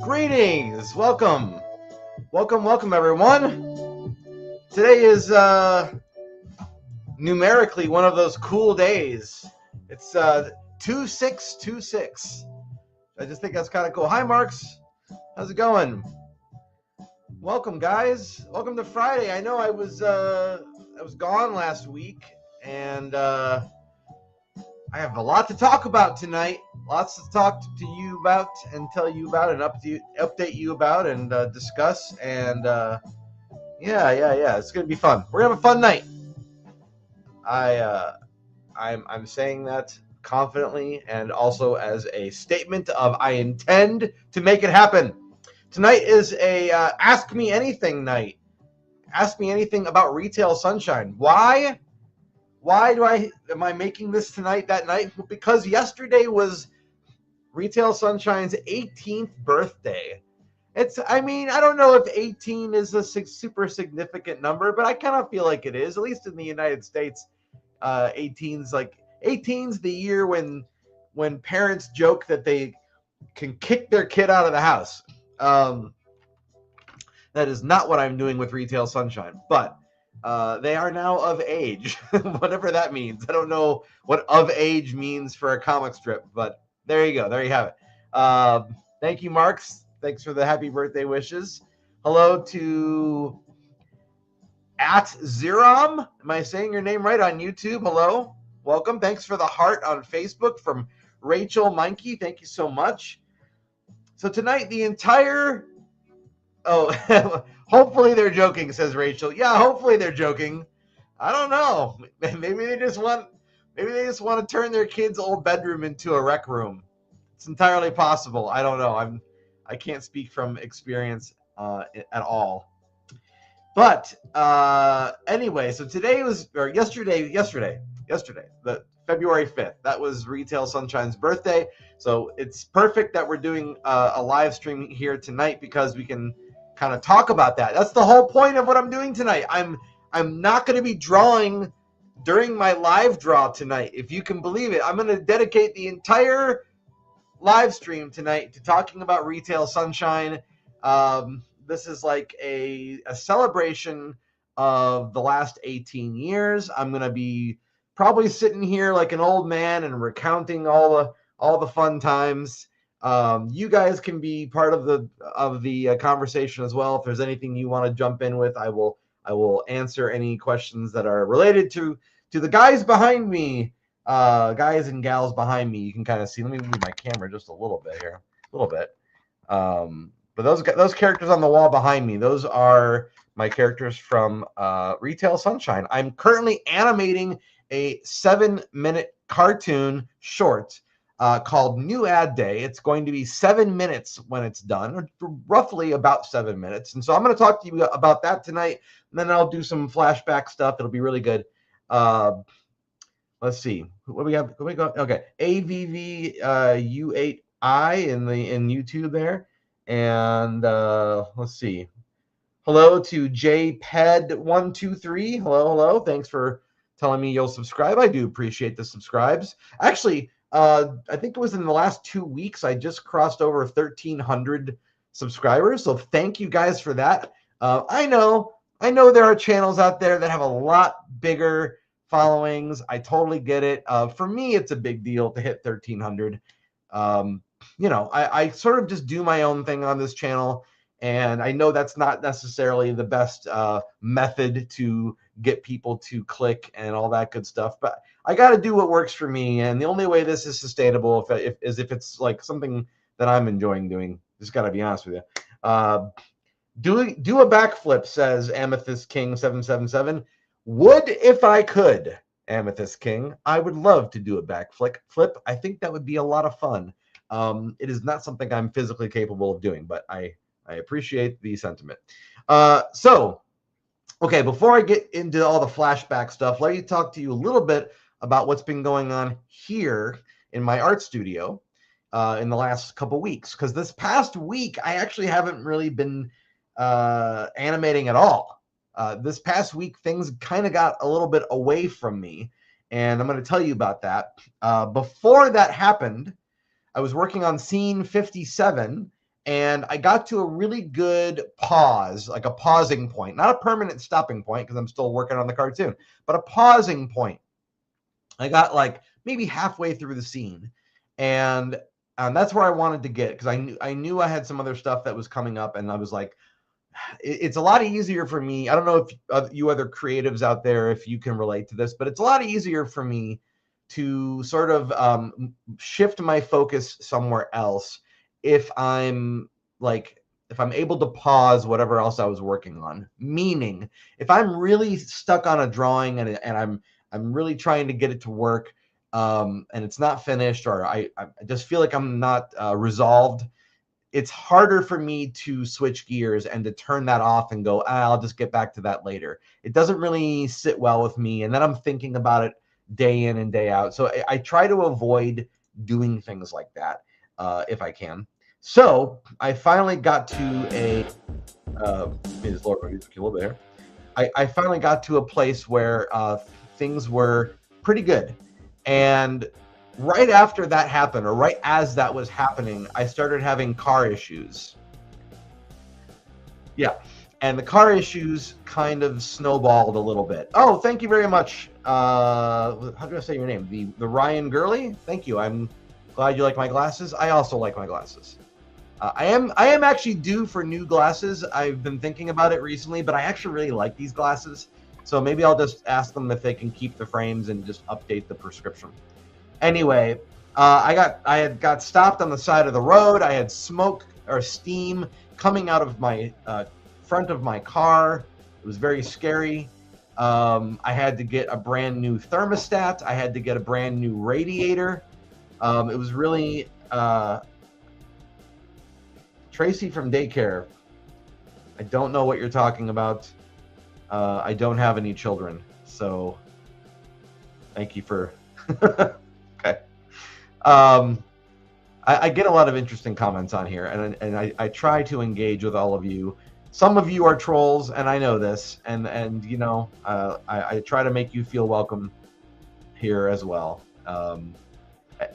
Greetings. Welcome everyone. Today is numerically one of those cool days. It's 2626. I just think that's kind of cool. Hi Marks, how's it going? Welcome guys. Welcome to Friday. I know I was gone last week, and I have a lot to talk about tonight. Lots to talk to you about and tell you about and update you about and discuss. And yeah. It's gonna be fun. We're gonna have a fun night. I'm saying that confidently and also as a statement of I intend to make it happen. Tonight is a Ask Me Anything night. Ask me anything about Retail Sunshine. Why am I making this tonight, that night? Because yesterday was Retail Sunshine's 18th birthday. I don't know if 18 is a super significant number, but I kind of feel like it is, at least in the United States. 18's the year when parents joke that they can kick their kid out of the house. That is not what I'm doing with Retail Sunshine, but they are now of age, whatever that means. I don't know what of age means for a comic strip, but there you go. There you have it. Thank you, Marks. Thanks for the happy birthday wishes. Hello to @Zerom. Am I saying your name right on YouTube? Hello. Welcome. Thanks for the heart on Facebook from Rachel Meinke. Thank you so much. So tonight, the entire... Oh, hopefully they're joking, says Rachel. Yeah, hopefully they're joking. I don't know. Maybe they just want to turn their kid's old bedroom into a rec room. It's entirely possible. I don't know. I can't speak from experience at all. But anyway, so yesterday, the February 5th, that was Retail Sunshine's birthday. So it's perfect that we're doing a live stream here tonight because we can kind of talk about that. That's the whole point of what I'm doing tonight. I'm not going to be drawing during my live draw tonight, if you can believe it. I'm going to dedicate the entire live stream tonight to talking about Retail Sunshine. This is like a celebration of the last 18 years. I'm going to be probably sitting here like an old man and recounting all the fun times. You guys can be part of the conversation as well. If there's anything you want to jump in with, I will answer any questions that are related to the guys behind me, guys and gals behind me. You can kind of see. Let me move my camera just a little bit here, But those characters on the wall behind me, those are my characters from Retail Sunshine. I'm currently animating a 7-minute cartoon short called New Ad Day. It's going to be 7 minutes when it's done, or roughly about 7 minutes. And so I'm going to talk to you about that tonight, and then I'll do some flashback stuff. It'll be really good. Let's see. What we got? Okay. AVVU8I in YouTube there. And let's see. Hello to JPED123. Hello. Thanks for telling me you'll subscribe. I do appreciate the subscribes. Actually, I think it was in the last 2 weeks, I just crossed over 1,300 subscribers. So thank you guys for that. I know there are channels out there that have a lot bigger followings. I totally get it. For me, it's a big deal to hit 1,300. I sort of just do my own thing on this channel, and I know that's not necessarily the best method to get people to click and all that good stuff, but I got to do what works for me, and the only way this is sustainable is if it's like something that I'm enjoying doing. Just got to be honest with you. Do a backflip, says Amethyst King 777. Would if I could, Amethyst King. I would love to do a backflip. I think that would be a lot of fun. It is not something I'm physically capable of doing, but I appreciate the sentiment. Okay, before I get into all the flashback stuff, let me talk to you a little bit about what's been going on here in my art studio in the last couple weeks. Because this past week, I actually haven't really been animating at all. This past week, things kind of got a little bit away from me, and I'm going to tell you about that. Before that happened, I was working on scene 57, and I got to a really good pause, like a pausing point, not a permanent stopping point because I'm still working on the cartoon, but a pausing point. I got like maybe halfway through the scene, and that's where I wanted to get, because I knew I had some other stuff that was coming up, and I was like, it's a lot easier for me. I don't know if you other creatives out there, if you can relate to this, but it's a lot easier for me to sort of shift my focus somewhere else if I'm able to pause whatever else I was working on. Meaning, if I'm really stuck on a drawing and I'm really trying to get it to work, and it's not finished, or I just feel like I'm not resolved, it's harder for me to switch gears and to turn that off and go, I'll just get back to that later. It doesn't really sit well with me, and then I'm thinking about it day in and day out. So I try to avoid doing things like that if I can. So I finally got to a I finally got to a place where things were pretty good. And right after that happened, or right as that was happening, I started having car issues. Yeah. And the car issues kind of snowballed a little bit. Oh, thank you very much. How do I say your name? The Ryan Gurley? Thank you. I'm glad you like my glasses. I also like my glasses. I am actually due for new glasses. I've been thinking about it recently, but I actually really like these glasses. So maybe I'll just ask them if they can keep the frames and just update the prescription. Anyway, I had got stopped on the side of the road. I had smoke or steam coming out of my front of my car. It was very scary. I had to get a brand new thermostat. I had to get a brand new radiator. It was really Tracy from daycare. I don't know what you're talking about. I don't have any children, so thank you for. Okay. I get a lot of interesting comments on here, and I try to engage with all of you. Some of you are trolls, and I know this, and you know, I try to make you feel welcome here as well.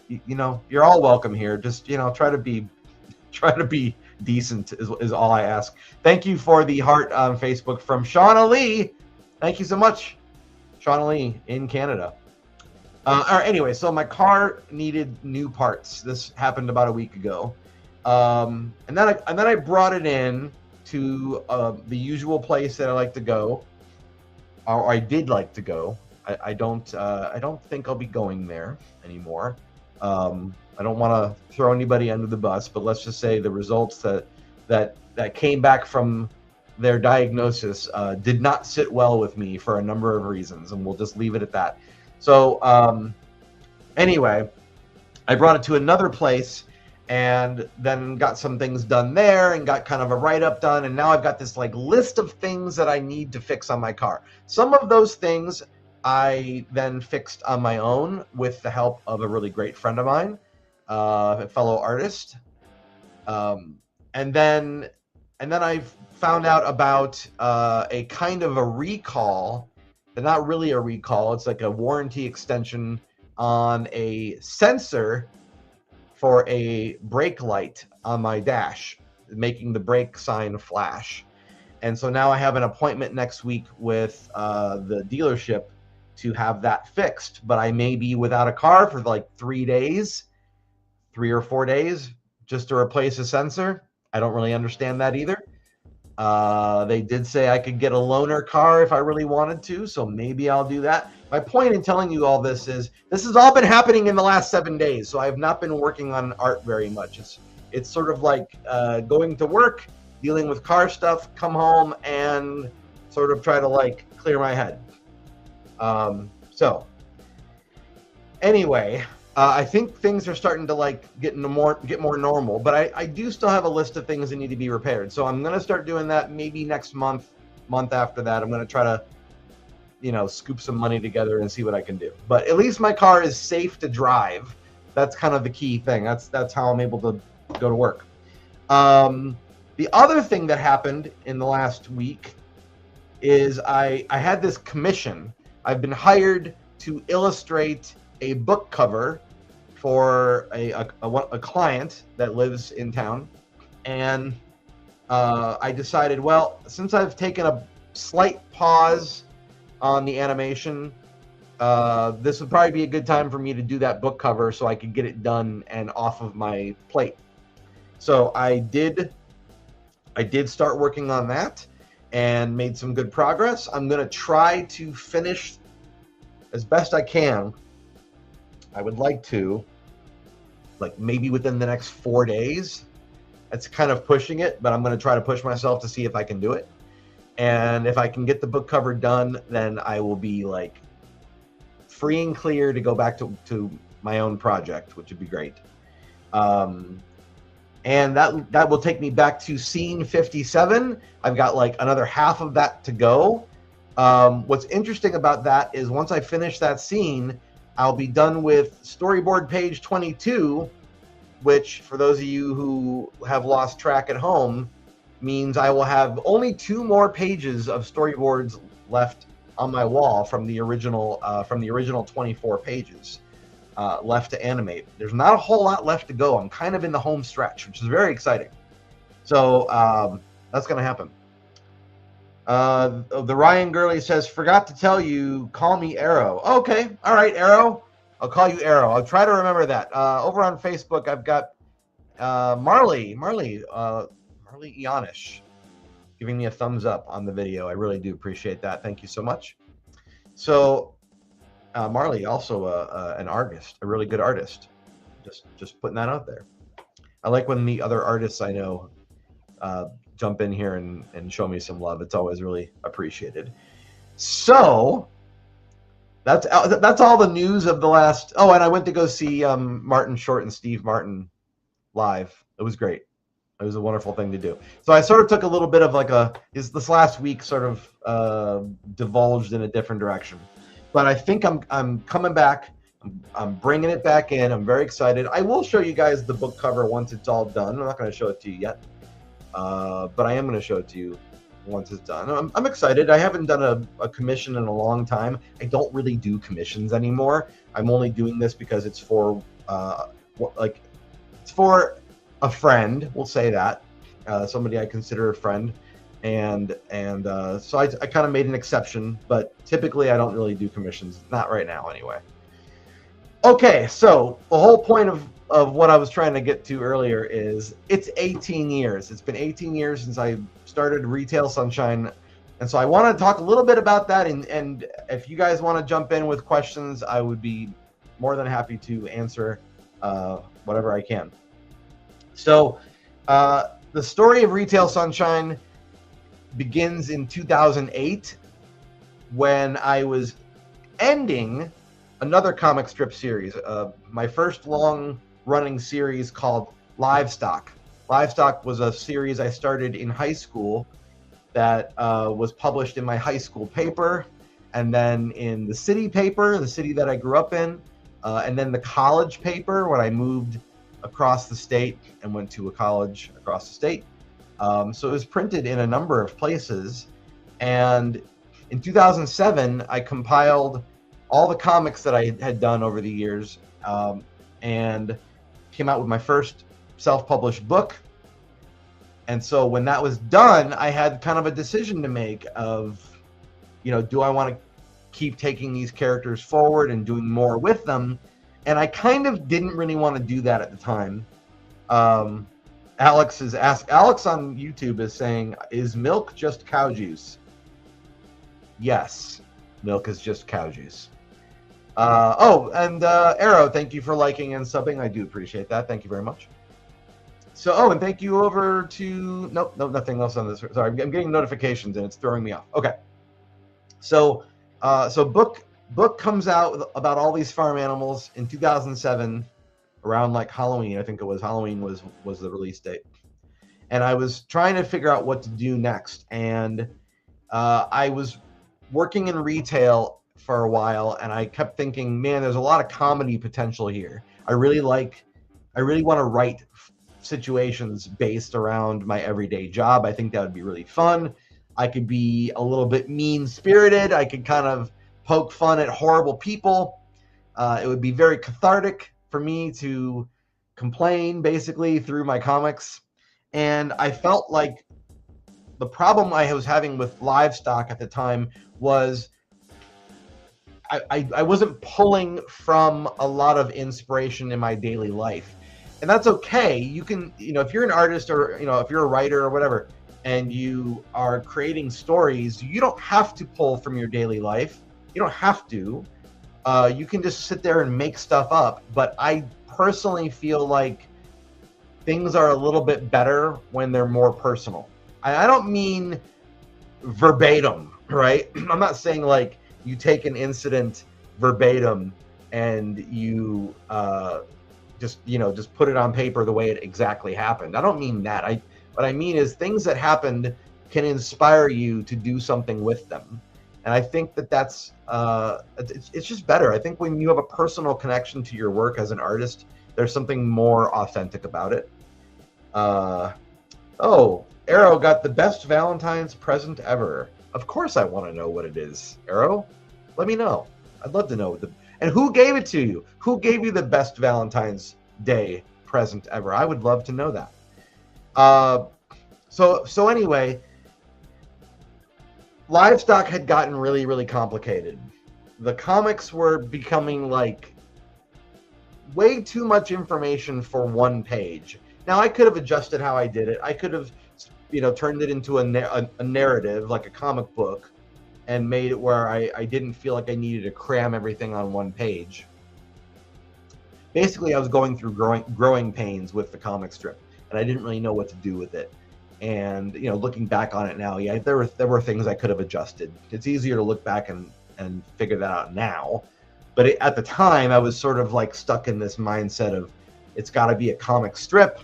You know, you're all welcome here. Just, you know, try to be decent is all I ask. Thank you for the heart on Facebook from Shauna Lee. Thank you so much, Shauna Lee in Canada. All right, anyway, so my car needed new parts. This happened about a week ago, and then I brought it in to the usual place that I like to go, or I did like to go. I don't think I'll be going there anymore. I don't want to throw anybody under the bus, but let's just say the results that came back from their diagnosis did not sit well with me for a number of reasons, and we'll just leave it at that. So anyway, I brought it to another place and then got some things done there and got kind of a write-up done, and now I've got this like list of things that I need to fix on my car. Some of those things I then fixed on my own with the help of a really great friend of mine, a fellow artist, and then I found out about a kind of a recall, but not really a recall. It's like a warranty extension on a sensor for a brake light on my dash, making the brake sign flash. And so now I have an appointment next week with the dealership to have that fixed, but I may be without a car for like 3 or 4 days, just to replace a sensor. I don't really understand that either. They did say I could get a loaner car if I really wanted to, so maybe I'll do that. My point in telling you all this is this has all been happening in the last 7 days, so I have not been working on art very much. It's sort of like going to work, dealing with car stuff, come home, and sort of try to like clear my head. So anyway, I think things are starting to like get more normal, but I do still have a list of things that need to be repaired. So I'm going to start doing that maybe next month after that. I'm going to try to, you know, scoop some money together and see what I can do. But at least my car is safe to drive. That's kind of the key thing. That's how I'm able to go to work. The other thing that happened in the last week is I had this commission. I've been hired to illustrate a book cover for a client that lives in town, And I decided, well, since I've taken a slight pause on the animation, this would probably be a good time for me to do that book cover so I could get it done and off of my plate. So I did start working on that and made some good progress. I'm going to try to finish as best I can. I would like to, like, maybe within the next 4 days. That's kind of pushing it, but I'm going to try to push myself to see if I can do it. And if I can get the book cover done, then I will be like free and clear to go back to my own project, which would be great. And that will take me back to scene 57. I've got like another half of that to go. What's interesting about that is once I finish that scene, I'll be done with storyboard page 22, which for those of you who have lost track at home means I will have only 2 more pages of storyboards left on my wall from the original 24 pages left to animate. There's not a whole lot left to go. I'm kind of in the home stretch, which is very exciting. So that's going to happen. The Ryan Gurley says, forgot to tell you, call me Arrow. Okay, all right, Arrow. I'll call you Arrow. I'll try to remember that. Over on Facebook, I've got Marley Ianish giving me a thumbs up on the video. I really do appreciate that. Thank you so much. So Marley, also an artist, a really good artist. Just putting that out there. I like when the other artists I know jump in here and show me some love. It's always really appreciated. So that's all the news of the last. Oh, and I went to go see Martin Short and Steve Martin live. It was great. It was a wonderful thing to do. So I sort of took a little bit of like this last week sort of divulged in a different direction. But I think I'm coming back. I'm bringing it back in. I'm very excited. I will show you guys the book cover once it's all done. I'm not going to show it to you yet, but I am going to show it to you once it's done. I'm excited. I haven't done a commission in a long time. I don't really do commissions anymore. I'm only doing this because it's for it's for a friend. We'll say that somebody I consider a friend, and so I kind of made an exception. But typically, I don't really do commissions. Not right now, anyway. Okay, so the whole point of what I was trying to get to earlier is it's 18 years. It's been 18 years since I started Retail Sunshine. And so I want to talk a little bit about that. And if you guys want to jump in with questions, I would be more than happy to answer whatever I can. So the story of Retail Sunshine begins in 2008 when I was ending another comic strip series, my first long-running series called Livestock. Livestock was a series I started in high school that was published in my high school paper, and then in the city paper, the city that I grew up in, and then the college paper when I moved across the state and went to a college across the state. So it was printed in a number of places, and in 2007, I compiled all the comics that I had done over the years, and came out with my first self-published book. And so when that was done, I had kind of a decision to make of, do I want to keep taking these characters forward and doing more with them? And I kind of didn't really want to do that at the time. Alex on YouTube is saying, is milk just cow juice? Yes, milk is just cow juice. Arrow, thank you for liking and subbing. I do appreciate that. Thank you very much. So, and thank you over to, nope, nothing else on this. Sorry, I'm getting notifications and it's throwing me off. Okay. So book comes out about all these farm animals in 2007, around like Halloween. I think it was Halloween was the release date. And I was trying to figure out what to do next. And I was working in retail for a while, and I kept thinking, man, there's a lot of comedy potential here. I really want to write situations based around my everyday job. I think that would be really fun. I could be a little bit mean-spirited. I could kind of poke fun at horrible people. It would be very cathartic for me to complain, basically, through my comics. And I felt like the problem I was having with livestock at the time was I wasn't pulling from a lot of inspiration in my daily life. And that's okay. You can, if you're an artist or, if you're a writer or whatever, and you are creating stories, you don't have to pull from your daily life. You don't have to. You can just sit there and make stuff up. But I personally feel like things are a little bit better when they're more personal. I don't mean verbatim, right? I'm not saying like you take an incident verbatim and you just put it on paper the way it exactly happened. I don't mean that. What I mean is things that happened can inspire you to do something with them. And I think that's it's just better. I think when you have a personal connection to your work as an artist, there's something more authentic about it. Oh, Arrow got the best Valentine's present ever. Of course I want to know what it is, Arrow. Let me know. I'd love to know. And who gave it to you? Who gave you the best Valentine's Day present ever? I would love to know that. So anyway, livestock had gotten really, really complicated. The comics were becoming like way too much information for one page. Now I could have adjusted how I did it. I could have, turned it into a narrative, like a comic book, and made it where I didn't feel like I needed to cram everything on one page. Basically, I was going through growing pains with the comic strip, and I didn't really know what to do with it. And looking back on it now, yeah, there were things I could have adjusted. It's easier to look back and figure that out now, but at the time, I was sort of like stuck in this mindset of it's got to be a comic strip.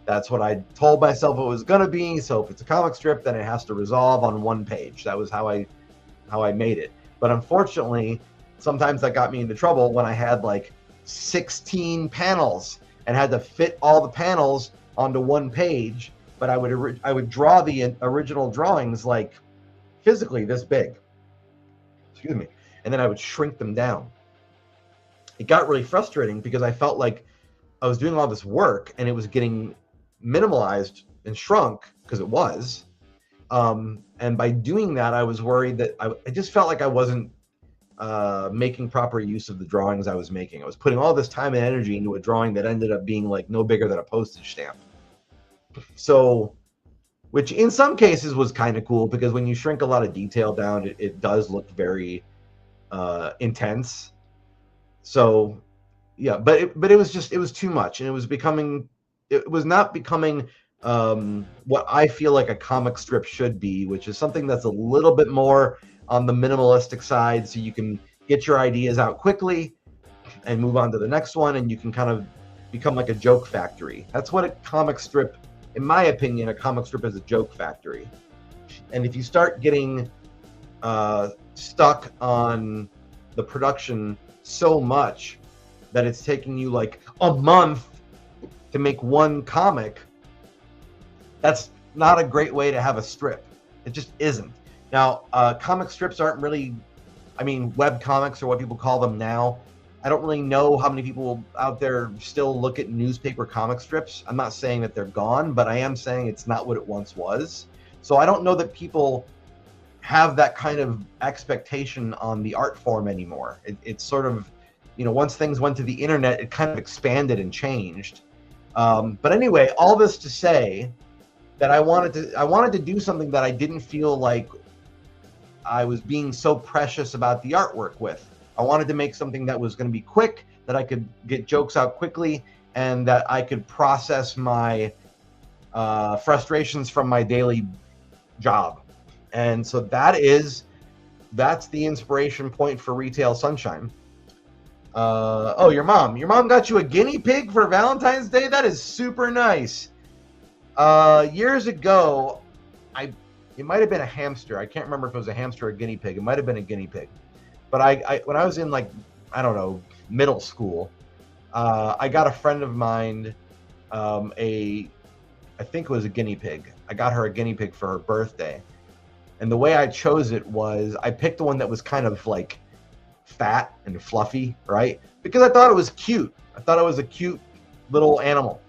That's what I told myself it was going to be. So if it's a comic strip, then it has to resolve on one page. That was how I made it. But unfortunately, sometimes that got me into trouble when I had like 16 panels and had to fit all the panels onto one page. But I would draw the original drawings like physically this big. Excuse me. And then I would shrink them down. It got really frustrating because I felt like I was doing all this work and it was getting minimalized and shrunk because it was. And by doing that, I was worried that I just felt like I wasn't making proper use of the drawings I was making. I was putting all this time and energy into a drawing that ended up being like no bigger than a postage stamp. So, which in some cases was kind of cool because when you shrink a lot of detail down, it does look very intense. So, yeah, but it was too much, and it was not becoming what I feel like a comic strip should be, which is something that's a little bit more on the minimalistic side, so you can get your ideas out quickly and move on to the next one, and you can kind of become like a joke factory. That's what a comic strip, in my opinion, a comic strip is a joke factory. And if you start getting stuck on the production so much that it's taking you like a month to make one comic, that's not a great way to have a strip. It just isn't. Now, comic strips aren't really, web comics are what people call them now. I don't really know how many people out there still look at newspaper comic strips. I'm not saying that they're gone, but I am saying it's not what it once was. So I don't know that people have that kind of expectation on the art form anymore. It's sort of, once things went to the internet, it kind of expanded and changed. But anyway, all this to say that I wanted to do something that I didn't feel like I was being so precious about the artwork with. I wanted to make something that was going to be quick, that I could get jokes out quickly, and that I could process my frustrations from my daily job. And so that's the inspiration point for Retail Sunshine. Oh, your mom got you a guinea pig for Valentine's Day? That is super nice. Years ago, it might have been a hamster. I can't remember if it was a hamster or a guinea pig. It might have been a guinea pig. But I when I was in middle school, I got a friend of mine I think it was a guinea pig. I got her a guinea pig for her birthday. And the way I chose it was I picked one that was kind of like fat and fluffy, right? Because I thought it was cute. I thought it was a cute little animal.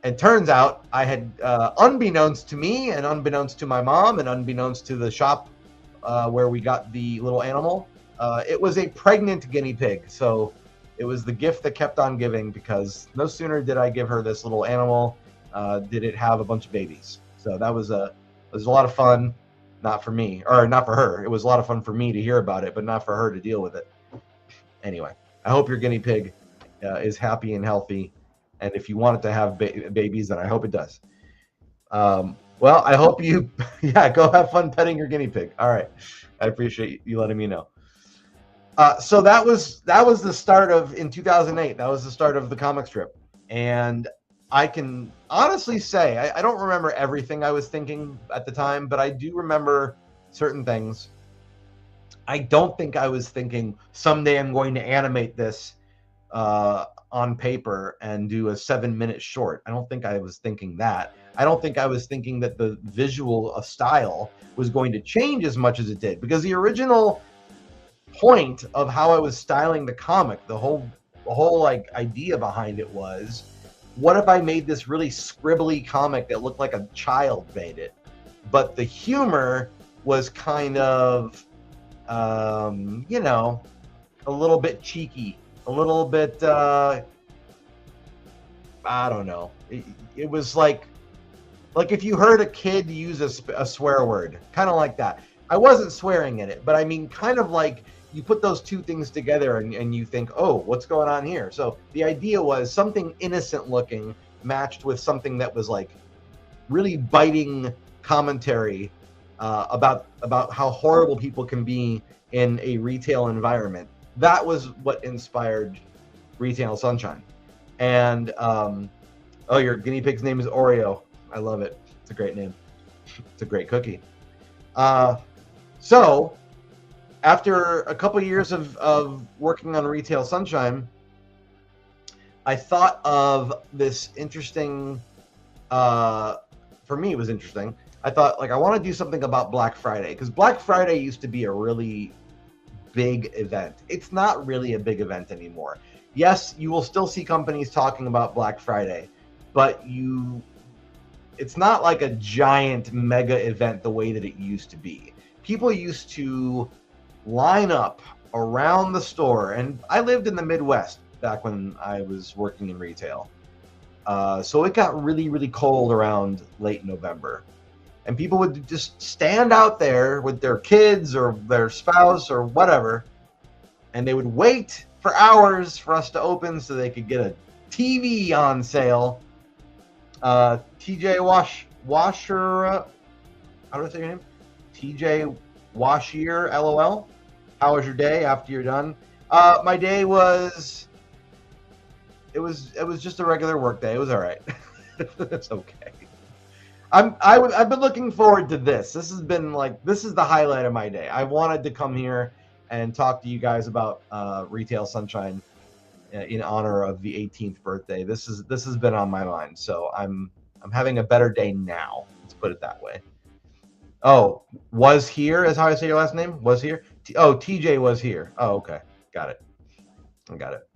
And turns out I had, unbeknownst to me and unbeknownst to my mom and unbeknownst to the shop where we got the little animal, it was a pregnant guinea pig. So it was the gift that kept on giving, because no sooner did I give her this little animal, did it have a bunch of babies. So it was a lot of fun, not for me, or not for her. It was a lot of fun for me to hear about it, but not for her to deal with it. Anyway, I hope your guinea pig is happy and healthy. And if you want it to have babies, then I hope it does. Well, I hope you, yeah, go have fun petting your guinea pig. All right. I appreciate you letting me know. So that was the start of, in 2008, that was the start of the comic strip. And I can honestly say, I don't remember everything I was thinking at the time, but I do remember certain things. I don't think I was thinking someday I'm going to animate this on paper and do a 7-minute short. I don't think I was thinking that. I don't think I was thinking that the visual style was going to change as much as it did, because the original point of how I was styling the comic, the whole like idea behind it was, what if I made this really scribbly comic that looked like a child made it, but the humor was kind of you know, a little bit cheeky, a little bit I don't know. It was like if you heard a kid use a swear word, kind of like that. I wasn't swearing in it, but I mean, kind of like you put those two things together and you think, oh, what's going on here? So the idea was something innocent looking matched with something that was like really biting commentary about how horrible people can be in a retail environment. That was what inspired Retail Sunshine. And oh, your guinea pig's name is Oreo. I love it. It's a great name. It's a great cookie. So after a couple years of working on Retail Sunshine, I thought of this interesting, for me it was interesting. I thought, like, I want to do something about Black Friday, because Black Friday used to be a really big event. It's not really a big event anymore. Yes, you will still see companies talking about Black Friday, but it's not like a giant mega event the way that it used to be. People used to line up around the store, and I lived in the Midwest back when I was working in retail. So it got really, really cold around late November. And people would just stand out there with their kids or their spouse or whatever, and they would wait for hours for us to open so they could get a TV on sale. TJ Washer, how do I say your name? TJ Washier, LOL. How was your day after you're done? My day was, it was just a regular work day. It was all right. It's okay. I've been looking forward to this. This has been like, this is the highlight of my day. I wanted to come here and talk to you guys about Retail Sunshine in honor of the 18th birthday. This has been on my mind, so I'm having a better day now. Let's put it that way. Oh, was here is how I say your last name? Was here? Oh, TJ was here. Oh, okay, got it. I got it.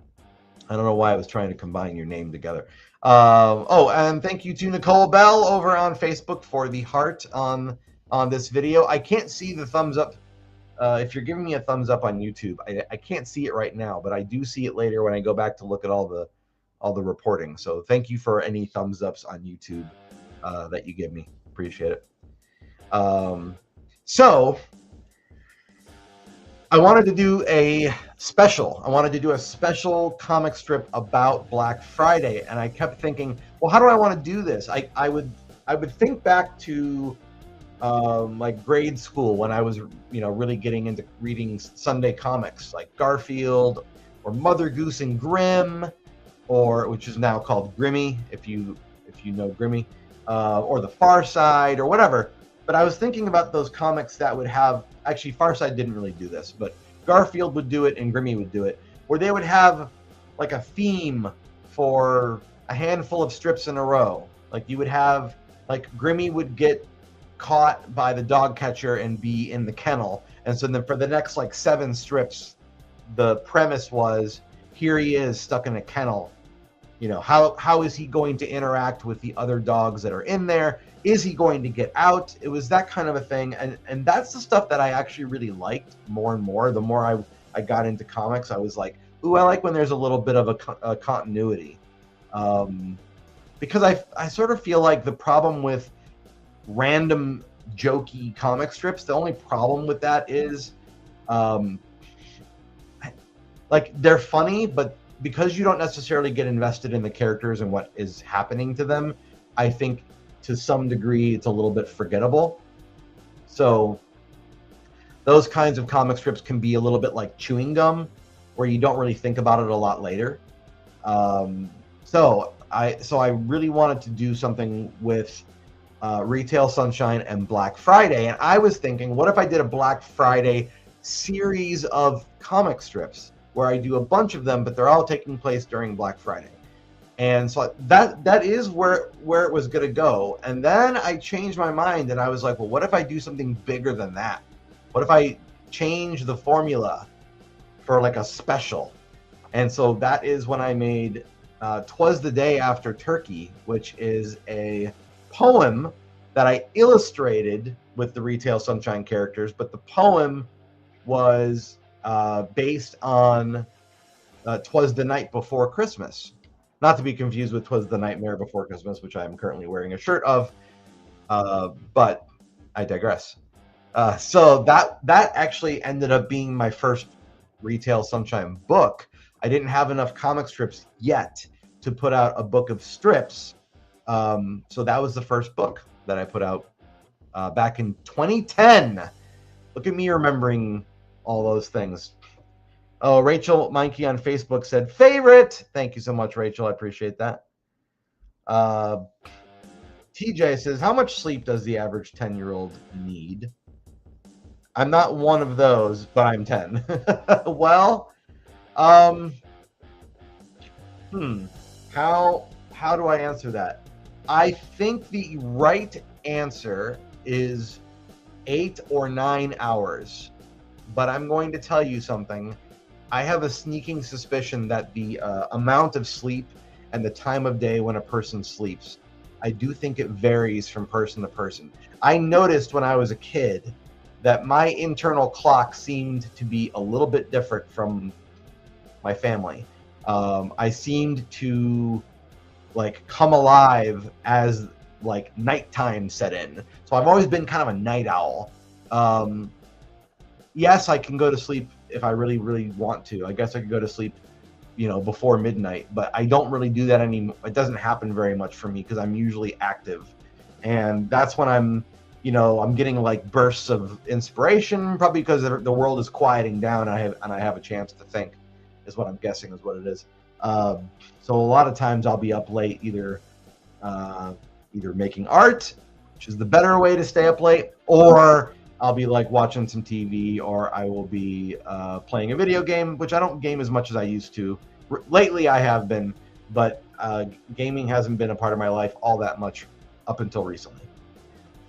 I don't know why I was trying to combine your name together. Oh, and thank you to Nicole Bell over on Facebook for the heart on this video. I can't see the thumbs up. If you're giving me a thumbs up on YouTube, I can't see it right now, but I do see it later when I go back to look at all the reporting. So thank you for any thumbs ups on YouTube that you give me. Appreciate it. So I wanted to do a special. I wanted to do a special comic strip about Black Friday, and I kept thinking, well, how do I want to do this? I would think back to like grade school when I was, really getting into reading Sunday comics like Garfield or Mother Goose and Grimm, or which is now called Grimmy, if you know Grimmy, or The Far Side or whatever. But I was thinking about those comics that would have, actually Far Side didn't really do this, but Garfield would do it and Grimmy would do it, where they would have like a theme for a handful of strips in a row. Like you would have, like Grimmy would get caught by the dog catcher and be in the kennel. And so then for the next like 7 strips, the premise was, here he is stuck in a kennel you know, how is he going to interact with the other dogs that are in there? Is he going to get out? It was that kind of a thing, and that's the stuff that I actually really liked more and more. The more I got into comics, I was like, ooh, I like when there's a little bit of a continuity, because I sort of feel like the problem with random jokey comic strips, the only problem with that is, like, they're funny, but because you don't necessarily get invested in the characters and what is happening to them, I think to some degree it's a little bit forgettable. So those kinds of comic strips can be a little bit like chewing gum, where you don't really think about it a lot later. So I really wanted to do something with Retail Sunshine and Black Friday, and I was thinking, what if I did a Black Friday series of comic strips where I do a bunch of them, but they're all taking place during Black Friday. And so that is where it was going to go. And then I changed my mind, and I was like, well, what if I do something bigger than that? What if I change the formula for like a special? And so that is when I made 'Twas the Day After Turkey, which is a poem that I illustrated with the Retail Sunshine characters, but the poem was based on 'Twas the Night Before Christmas. Not to be confused with 'Twas the Nightmare Before Christmas, which I am currently wearing a shirt of, but I digress. So that actually ended up being my first Retail Sunshine book. I didn't have enough comic strips yet to put out a book of strips, so that was the first book that I put out back in 2010. Look at me remembering all those things. Oh, Rachel Meinke on Facebook said, favorite. Thank you so much, Rachel. I appreciate that. TJ says, how much sleep does the average 10-year-old need? I'm not one of those, but I'm 10. Well, how do I answer that? I think the right answer is 8 or 9 hours. But I'm going to tell you something. I have a sneaking suspicion that the amount of sleep and the time of day when a person sleeps, I do think it varies from person to person. I noticed when I was a kid that my internal clock seemed to be a little bit different from my family. I seemed to like come alive as like nighttime set in. So I've always been kind of a night owl. Yes, I can go to sleep if I really, really want to. I guess I could go to sleep, you know, before midnight, but I don't really do that anymore. It doesn't happen very much for me because I'm usually active. And that's when I'm, you know, I'm getting like bursts of inspiration, probably because the world is quieting down and I have a chance to think, is what I'm guessing is what it is. So a lot of times I'll be up late, either making art, which is the better way to stay up late, or I'll be like watching some TV, or I will be playing a video game, which I don't game as much as I used to. Lately I have been, but gaming hasn't been a part of my life all that much up until recently.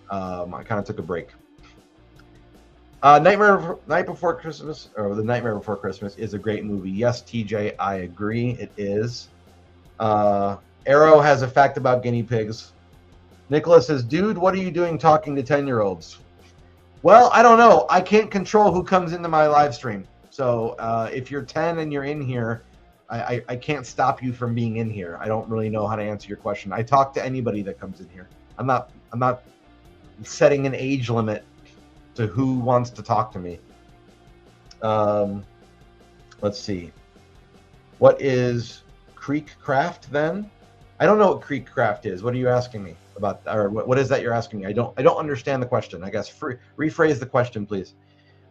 I kind of took a break. Night Before Christmas, or The Nightmare Before Christmas, is a great movie. Yes, TJ, I agree, it is. Arrow has a fact about guinea pigs. Nicholas says, dude, what are you doing talking to 10-year-olds? Well, I don't know. I can't control who comes into my live stream. So if you're 10 and you're in here, I can't stop you from being in here. I don't really know how to answer your question. I talk to anybody that comes in here. I'm not setting an age limit to who wants to talk to me. Let's see. What is Creek Craft then? I don't know what Creek Craft is. What are you asking me about? Or what is that you're asking me? I don't understand the question. I guess rephrase the question, please.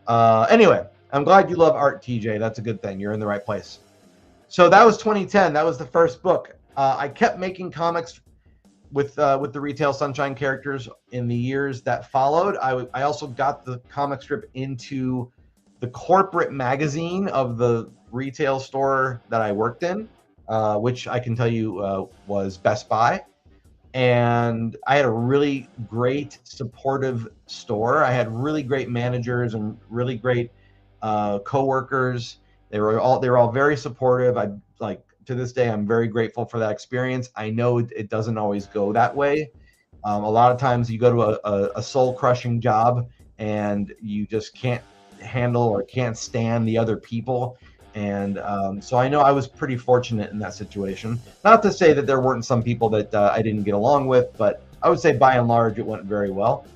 Anyway, I'm glad you love art, TJ. That's a good thing. You're in the right place. So that was 2010. That was the first book. I kept making comics with the Retail Sunshine characters in the years that followed. I also got the comic strip into the corporate magazine of the retail store that I worked in, which I can tell you was Best Buy. And I had a really great supportive store. I had really great managers and really great coworkers. They were all very supportive. I to this day, I'm very grateful for that experience. I know it doesn't always go that way. A lot of times you go to a soul-crushing job and you just can't handle or can't stand the other people. And so I know I was pretty fortunate in that situation. Not to say that there weren't some people that I didn't get along with, but I would say by and large it went very well.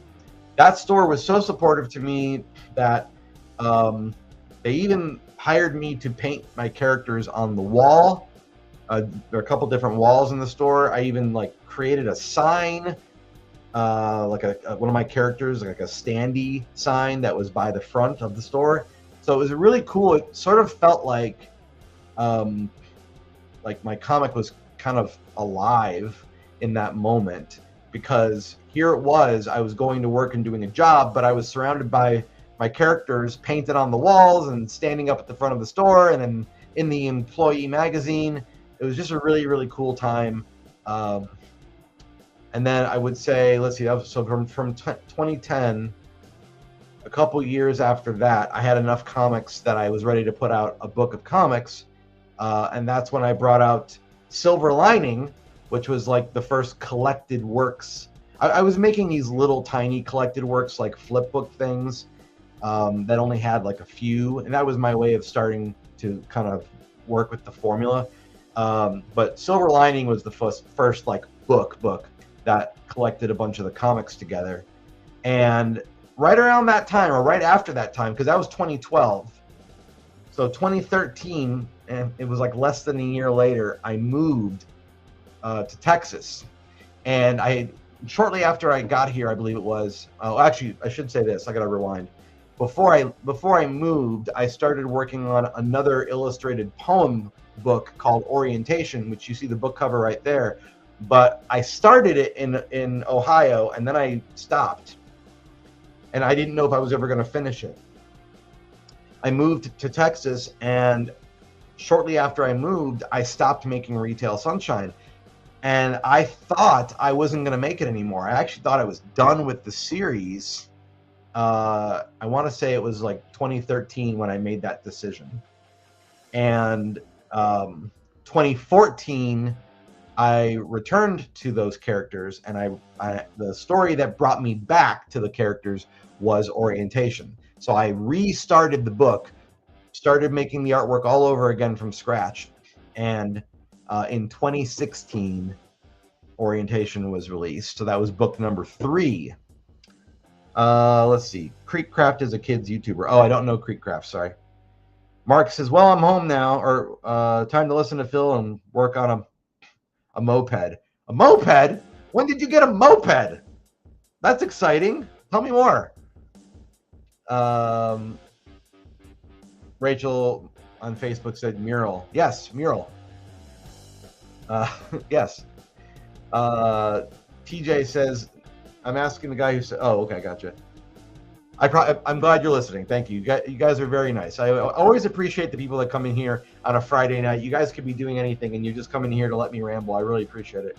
That store was so supportive to me that they even hired me to paint my characters on the wall. There are a couple different walls in the store. I even like created a sign, like one of my characters, like a standee sign that was by the front of the store. So it was really cool. It sort of felt like my comic was kind of alive in that moment, because here it was, I was going to work and doing a job, but I was surrounded by my characters painted on the walls and standing up at the front of the store and then in the employee magazine. It was just a really, really cool time. And then I would say, let's see, that was, so from 2010, a couple years after that, I had enough comics that I was ready to put out a book of comics. And that's when I brought out Silver Lining, which was like the first collected works. I was making these little tiny collected works, like flip book things, that only had like a few. And that was my way of starting to kind of work with the formula. But Silver Lining was the first like book that collected a bunch of the comics together. And right around that time, or right after that time, because that was 2012. So 2013, and it was like less than a year later, I moved to Texas. And shortly after I got here, I believe it was, actually, I should say this, I gotta rewind. Before I moved, I started working on another illustrated poem book called Orientation, which you see the book cover right there. But I started it in Ohio, and then I stopped. And I didn't know if I was ever going to finish it. I moved to Texas, and shortly after I moved, I stopped making Retail Sunshine. And I thought I wasn't going to make it anymore. I actually thought I was done with the series. I want to say it was like 2013 when I made that decision. And 2014, I returned to those characters, and the story that brought me back to the characters was Orientation. So I restarted the book, started making the artwork all over again from scratch, and in 2016, Orientation was released. So that was book number 3. Let's see. Creekcraft is a kid's YouTuber. Oh, I don't know Creekcraft, sorry. Mark says, well, I'm home now, or time to listen to Phil and work on a moped. A moped? When did you get a moped? That's exciting. Tell me more. Rachel on Facebook said mural. Yes, mural. Yes. TJ says, I'm asking the guy who said, oh, okay, gotcha. I'm glad you're listening. Thank you. You guys are very nice. I always appreciate the people that come in here on a Friday night. You guys could be doing anything, and you just come in here to let me ramble. I really appreciate it.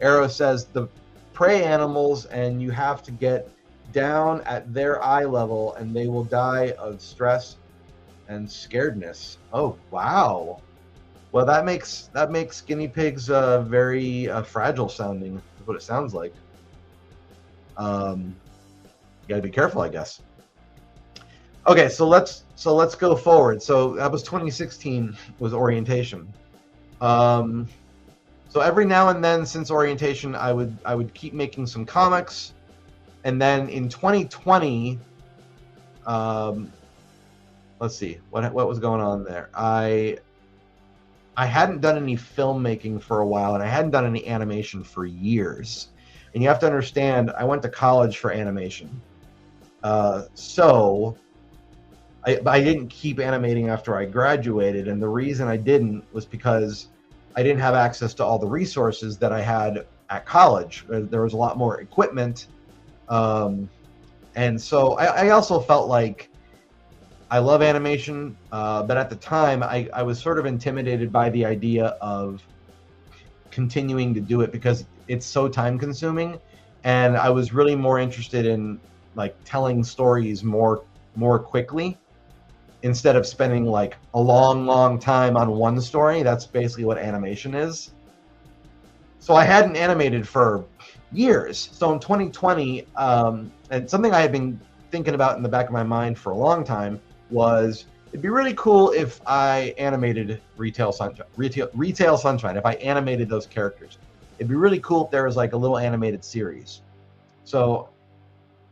Arrow says the prey animals, and you have to get down at their eye level, and they will die of stress and scaredness. Oh, wow. Well, that makes guinea pigs very fragile sounding. That's what it sounds like. You gotta be careful, I guess. Okay, so let's go forward. So that was 2016 was Orientation. So every now and then since Orientation, I would keep making some comics, and then in 2020, let's see what was going on there. I hadn't done any filmmaking for a while, and I hadn't done any animation for years. And you have to understand, I went to college for animation. So I didn't keep animating after I graduated, and the reason I didn't was because I didn't have access to all the resources that I had at college. There was a lot more equipment, and so I also felt like I love animation, but at the time I was sort of intimidated by the idea of continuing to do it because it's so time consuming, and I was really more interested in like telling stories more quickly. instead of spending like a long time on one story. That's basically what animation is. So I hadn't animated for years. So in 2020, and something I had been thinking about in the back of my mind for a long time was it'd be really cool if I animated Retail Sunshine, if I animated those characters. It'd be really cool if there was like a little animated series. So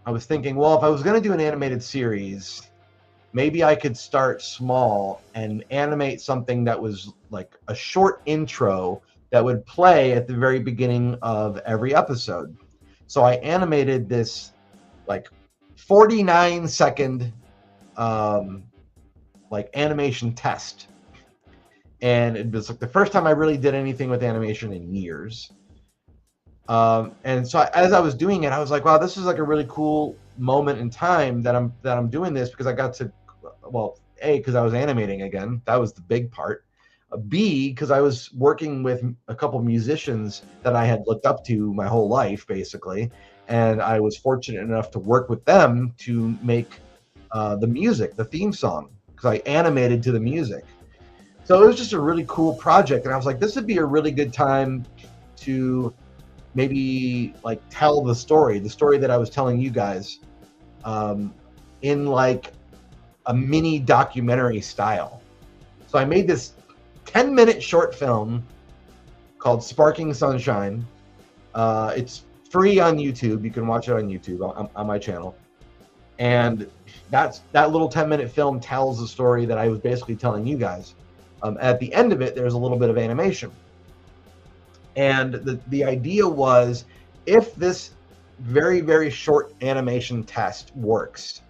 I was thinking, well, if I was going to do an animated series, maybe I could start small and animate something that was like a short intro that would play at the very beginning of every episode. So I animated this like 49-second like animation test. And it was like the first time I really did anything with animation in years. And so as I was doing it, I was like, wow, this is like a really cool moment in time that I'm doing this, because I got to, well, A, because I was animating again. That was the big part. B, because I was working with a couple of musicians that I had looked up to my whole life, basically. And I was fortunate enough to work with them to make the music, the theme song, because I animated to the music. So it was just a really cool project. And I was like, this would be a really good time to maybe like tell the story that I was telling you guys in like a mini documentary style. So I made this 10-minute short film called Sparking Sunshine. It's free on YouTube. You can watch it on YouTube on my channel. And that little 10-minute film tells the story that I was basically telling you guys. At the end of it, there's a little bit of animation. And the idea was, if this very, very short animation test works,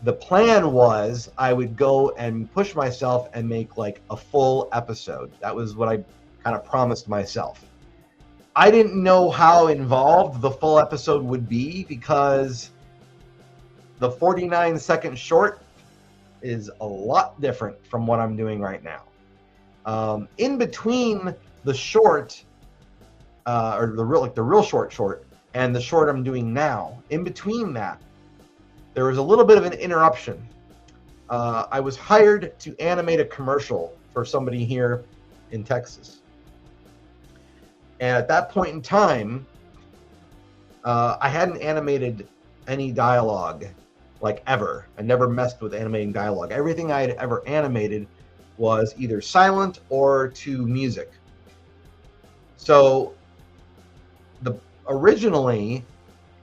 the plan was I would go and push myself and make like a full episode. That was what I kind of promised myself. I didn't know how involved the full episode would be, because the 49-second short is a lot different from what I'm doing right now. In between the short, or the real short, and the short I'm doing now, in between that, there was a little bit of an interruption. I was hired to animate a commercial for somebody here in Texas. And at that point in time, I hadn't animated any dialogue, like ever. I never messed with animating dialogue. Everything I had ever animated was either silent or to music. So originally,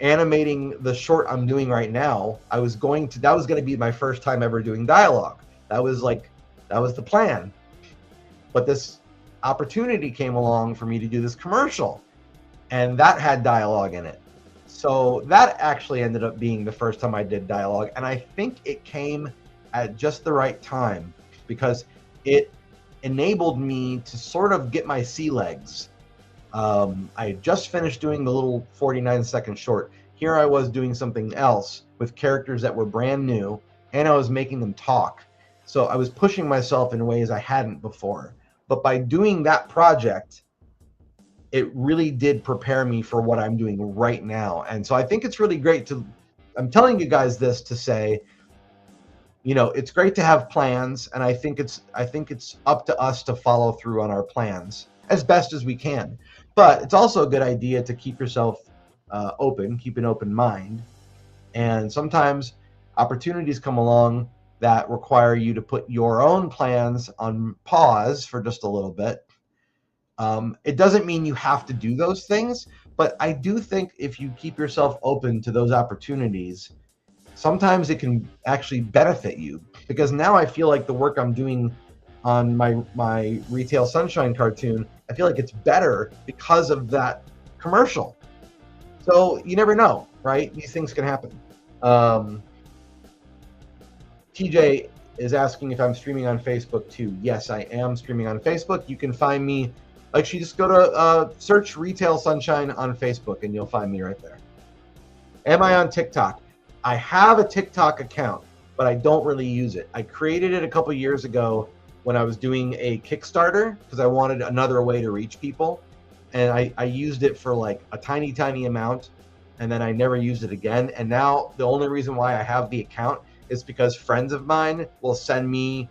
animating the short I'm doing right now, that was going to be my first time ever doing dialogue. That was the plan. But this opportunity came along for me to do this commercial, and that had dialogue in it. So that actually ended up being the first time I did dialogue, and I think it came at just the right time, because it enabled me to sort of get my sea legs. I had just finished doing the little 49-second short. Here I was doing something else with characters that were brand new, and I was making them talk. So I was pushing myself in ways I hadn't before. But by doing that project, it really did prepare me for what I'm doing right now. And so I think it's really great I'm telling you guys this to say, it's great to have plans, and I think it's up to us to follow through on our plans as best as we can. But it's also a good idea to keep yourself open, keep an open mind. And sometimes opportunities come along that require you to put your own plans on pause for just a little bit. It doesn't mean you have to do those things, but I do think if you keep yourself open to those opportunities, sometimes it can actually benefit you. Because now I feel like the work I'm doing on my Retail Sunshine cartoon, I feel like it's better because of that commercial. So you never know, right? These things can happen. TJ is asking if I'm streaming on Facebook too. Yes, I am streaming on Facebook. You can find me. Actually, just go to search Retail Sunshine on Facebook, and you'll find me right there. Am I on TikTok? I have a TikTok account, but I don't really use it. I created it a couple years ago when I was doing a Kickstarter, because I wanted another way to reach people. And I used it for like a tiny amount, and then I never used it again. And now the only reason why I have the account is because friends of mine will send me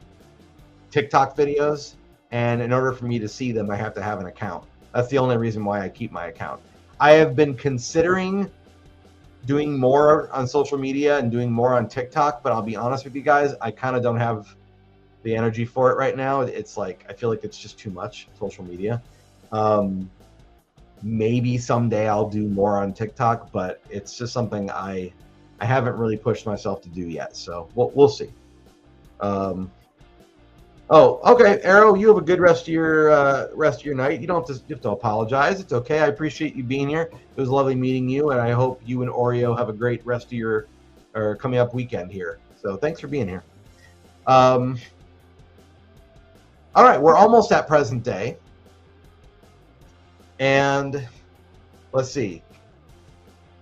TikTok videos, and in order for me to see them, I have to have an account. That's the only reason why I keep my account. I have been considering doing more on social media and doing more on TikTok, but I'll be honest with you guys, I kind of don't have the energy for it right now. It's like, I feel like it's just too much social media. Maybe someday I'll do more on TikTok, but it's just something I haven't really pushed myself to do yet. So we'll see. Oh, okay, Arrow, you have a good rest of your night. You don't have to apologize. It's okay. I appreciate you being here. It was lovely meeting you, and I hope you and Oreo have a great rest of your coming up weekend here. So thanks for being here. All right, we're almost at present day, and let's see.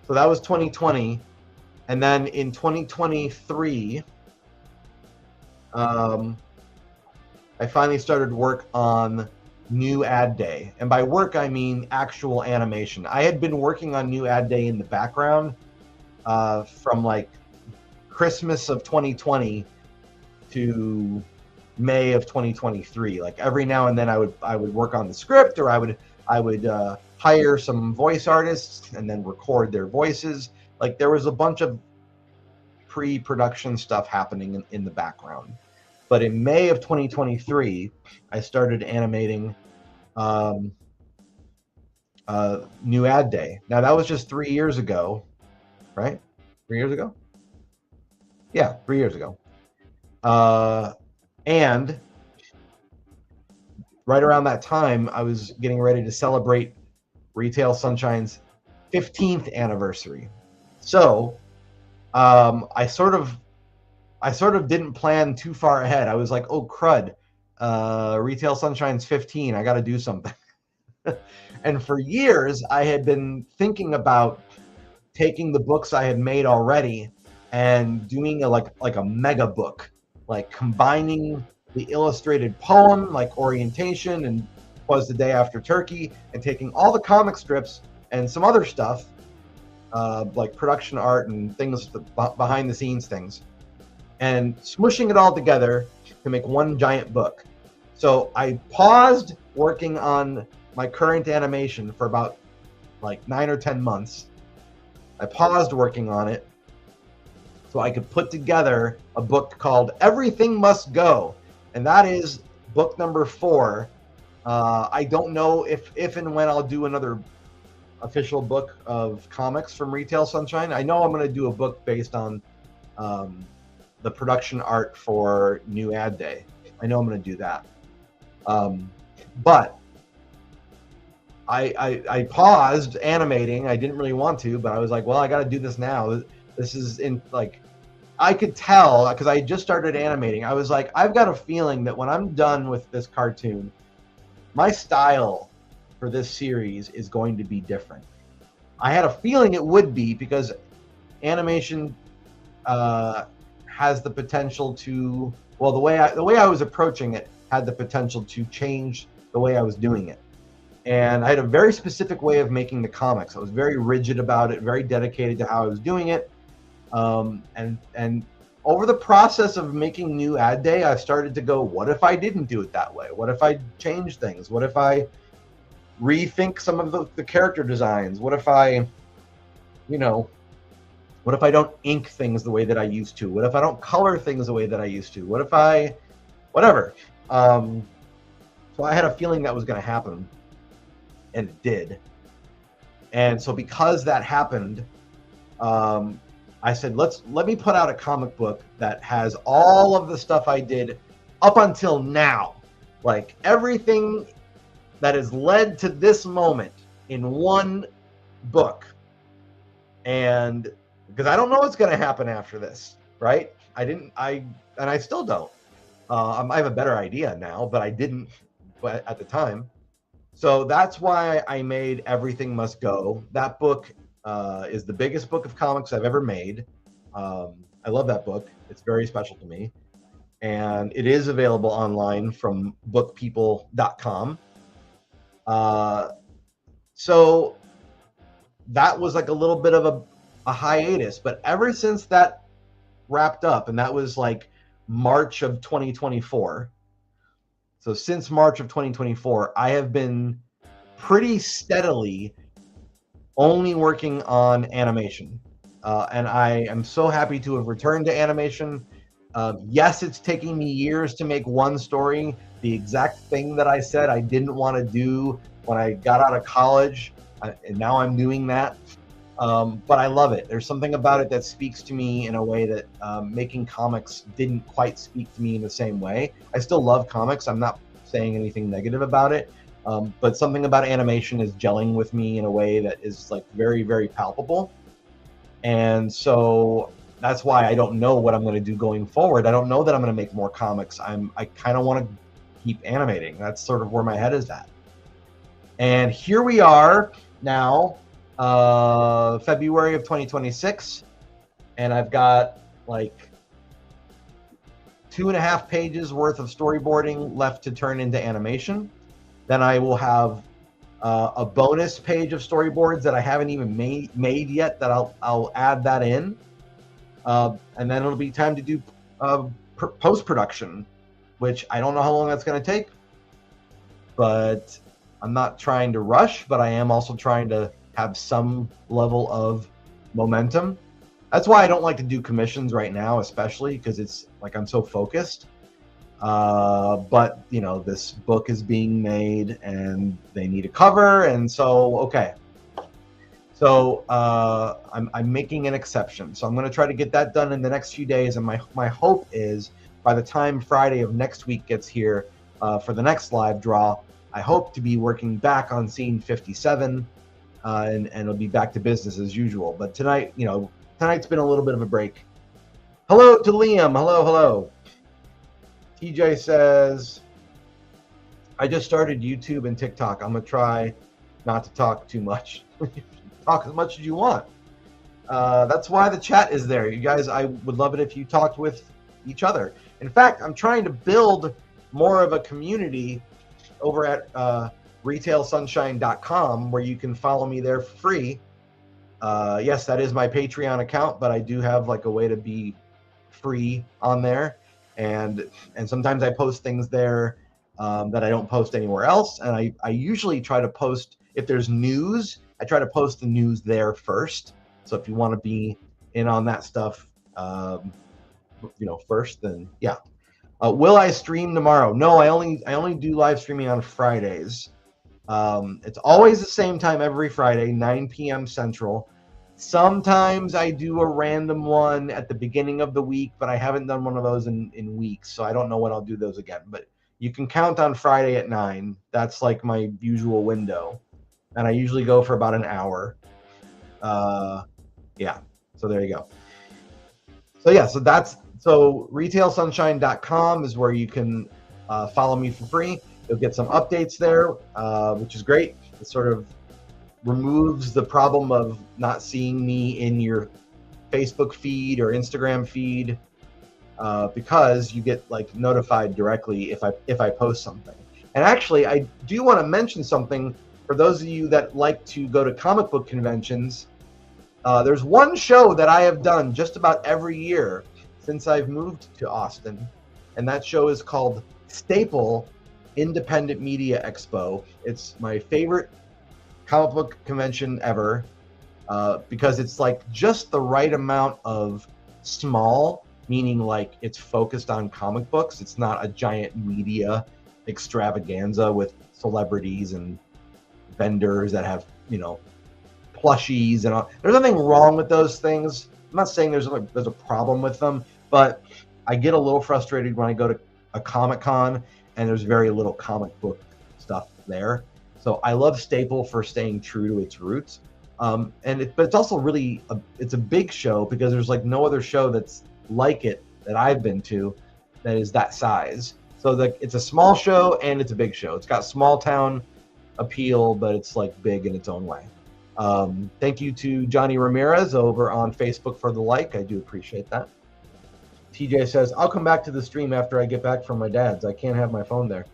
So that was 2020, and then in 2023, I finally started work on New Ad Day. And by work, I mean actual animation. I had been working on New Ad Day in the background from like Christmas of 2020 to May of 2023. Like every now and then I would work on the script, or I would hire some voice artists and then record their voices. Like there was a bunch of pre-production stuff happening in the background. But in May of 2023, I started animating New Ad Day. Now that was just 3 years ago, right? 3 years ago? Yeah, 3 years ago. And right around that time, I was getting ready to celebrate Retail Sunshine's 15th anniversary. So I sort of didn't plan too far ahead. I was like, oh crud, Retail Sunshine's 15. I got to do something. And for years, I had been thinking about taking the books I had made already and doing like a mega book, like combining the illustrated poem, like Orientation and Was the Day After Turkey, and taking all the comic strips and some other stuff, like production art and things, behind the scenes things, and smushing it all together to make one giant book. So I paused working on my current animation for about like 9 or 10 months. I paused working on it so I could put together a book called Everything Must Go. And that is book number 4. I don't know if and when I'll do another official book of comics from Retail Sunshine. I know I'm going to do a book based on the production art for New Ad Day. I know I'm going to do that. But I paused animating. I didn't really want to, but I was like, well, I got to do this now. This is in like, I could tell because I just started animating. I was like, I've got a feeling that when I'm done with this cartoon, my style for this series is going to be different. I had a feeling it would be because animation has the potential to, well, the way I was approaching it had the potential to change the way I was doing it. And I had a very specific way of making the comics. I was very rigid about it, very dedicated to how I was doing it. And over the process of making New Ad Day, I started to go, what if I didn't do it that way? What if I changed things? What if I rethink some of the character designs? What if I, what if I don't ink things the way that I used to? What if I don't color things the way that I used to? What if I, whatever. So I had a feeling that was going to happen, and it did. And so because that happened, I said, let me put out a comic book that has all of the stuff I did up until now, like everything that has led to this moment in one book. And because I don't know what's going to happen after this, right? I still don't. I have a better idea now, but I didn't at the time. So that's why I made Everything Must Go. That book is the biggest book of comics I've ever made. I love that book. It's very special to me. And it is available online from bookpeople.com. So that was like a little bit of a hiatus. But ever since that wrapped up, and that was like March of 2024. So since March of 2024, I have been pretty steadily only working on animation. And I am so happy to have returned to animation. Yes, it's taking me years to make one story, the exact thing that I said I didn't want to do when I got out of college, and now I'm doing that. But I love it. There's something about it that speaks to me in a way that making comics didn't quite speak to me in the same way. I still love comics. I'm not saying anything negative about it. But something about animation is gelling with me in a way that is like very, very palpable. And so that's why I don't know what I'm going to do going forward. I don't know that I'm going to make more comics. I kind of want to keep animating. That's sort of where my head is at. And here we are now, February of 2026, and I've got like 2.5 pages worth of storyboarding left to turn into animation. Then I will have a bonus page of storyboards that I haven't even made yet that I'll add that in. And then it'll be time to do post-production, which I don't know how long that's going to take, but I'm not trying to rush, but I am also trying to have some level of momentum. That's why I don't like to do commissions right now, especially because it's like I'm so focused. But you know, this book is being made and they need a cover, and so okay. So I'm making an exception. So I'm going to try to get that done in the next few days, and my hope is by the time Friday of next week gets here for the next live draw, I hope to be working back on scene 57, and it'll be back to business as usual. But tonight, you know, tonight's been a little bit of a break. Hello to Liam. Hello, hello. TJ says, I just started YouTube and TikTok. I'm going to try not to talk too much. Talk as much as you want. That's why the chat is there. You guys, I would love it if you talked with each other. In fact, I'm trying to build more of a community over at retailsunshine.com where you can follow me there for free. Yes, that is my Patreon account, but I do have like a way to be free on there. And sometimes I post things there that I don't post anywhere else. And I usually try to post, if there's news, I try to post the news there first. So if you want to be in on that stuff, you know, first, then yeah. Will I stream tomorrow? No, I only do live streaming on Fridays. It's always the same time every Friday, 9 p.m. Central. Sometimes I do a random one at the beginning of the week, but I haven't done one of those in weeks, so I don't know when I'll do those again. But you can count on Friday at 9. That's like my usual window. And I usually go for about an hour. Yeah, so there you go. So yeah, so retailsunshine.com is where you can follow me for free. You'll get some updates there, which is great. It sort of removes the problem of not seeing me in your Facebook feed or Instagram feed, because you get like notified directly if I post something. And actually, I do want to mention something for those of you that like to go to comic book conventions. There's one show that I have done just about every year since I've moved to Austin, and that show is called Staple Independent Media Expo. It's my favorite comic book convention ever, because it's like just the right amount of small, meaning like it's focused on comic books. It's not a giant media extravaganza with celebrities and vendors that have, you know, plushies and all. There's nothing wrong with those things. I'm not saying there's a problem with them, but I get a little frustrated when I go to a Comic-Con and there's very little comic book stuff there. So I love Staple for staying true to its roots. But it's also really it's a big show because there's like no other show that's like it that I've been to that is that size. So it's a small show and it's a big show. It's got small town appeal, but it's like big in its own way. Thank you to Johnny Ramirez over on Facebook for the like. I do appreciate that. TJ says, I'll come back to the stream after I get back from my dad's. I can't have my phone there.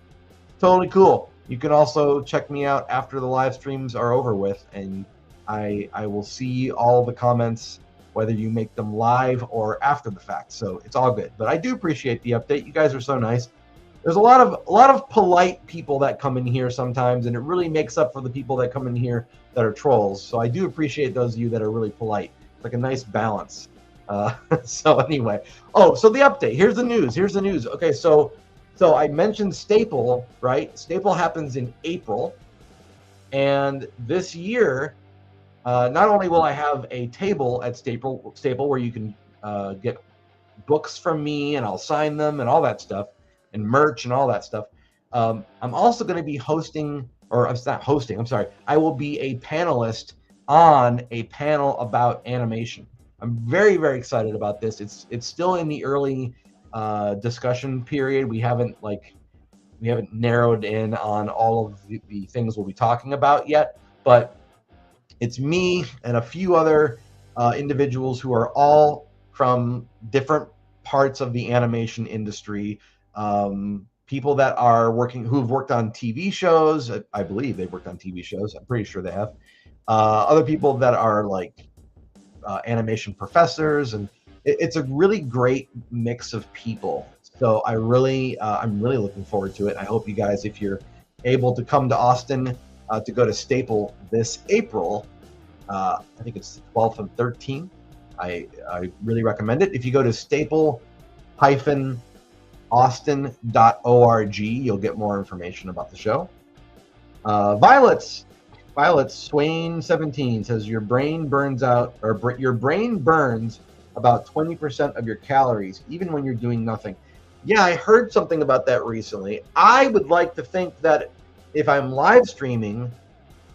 Totally cool. You can also check me out after the live streams are over with, and I will see all the comments whether you make them live or after the fact. So it's all good. But I do appreciate the update. You guys are so nice. There's a lot of polite people that come in here sometimes, and it really makes up for the people that come in here that are trolls. So I do appreciate those of you that are really polite. It's like a nice balance. So anyway, so the update. Here's the news. Okay, so I mentioned Staple, right? Staple happens in April, and this year, not only will I have a table at Staple where you can get books from me, and I'll sign them and all that stuff, and merch and all that stuff. I'm also going to be hosting, or I'm not hosting, I'm sorry. I will be a panelist on a panel about animation. I'm very, very excited about this. It's still in the early discussion period. We haven't narrowed in on all of the things we'll be talking about yet, but it's me and a few other individuals who are all from different parts of the animation industry. People that are who've worked on TV shows. I believe they've worked on TV shows. I'm pretty sure they have. Other people that are like animation professors, and it's a really great mix of people. So I'm really looking forward to it. I hope you guys, if you're able to come to Austin to go to Staple this April, I think it's the 12th and 13th. I really recommend it. If you go to staple-austin.org, you'll get more information about the show. Violet Swain 17 says your brain burns about 20% of your calories even when you're doing nothing. Yeah, I heard something about that recently. I would like to think that if I'm live streaming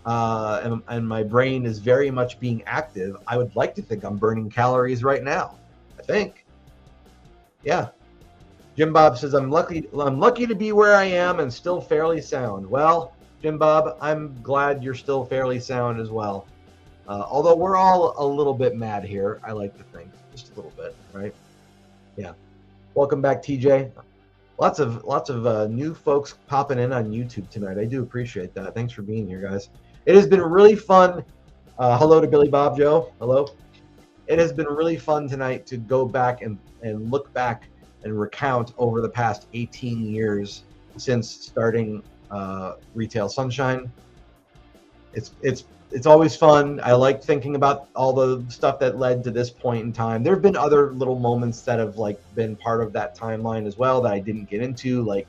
and my brain is very much being active, I would like to think I'm burning calories right now. I think. Yeah. Jim Bob says I'm lucky to be where I am and still fairly sound. Well, Jim Bob, I'm glad you're still fairly sound as well. Although we're all a little bit mad here, I like to think. Just a little bit, right? Yeah. Welcome back, TJ. Lots of new folks popping in on YouTube tonight. I do appreciate that. Thanks for being here, guys. It has been really fun. Hello to Billy Bob Joe. Hello. It has been really fun tonight to go back and look back and recount over the past 18 years since starting Retail Sunshine. It's always fun. I like thinking about all the stuff that led to this point in time. There have been other little moments that have been part of that timeline as well that I didn't get into, like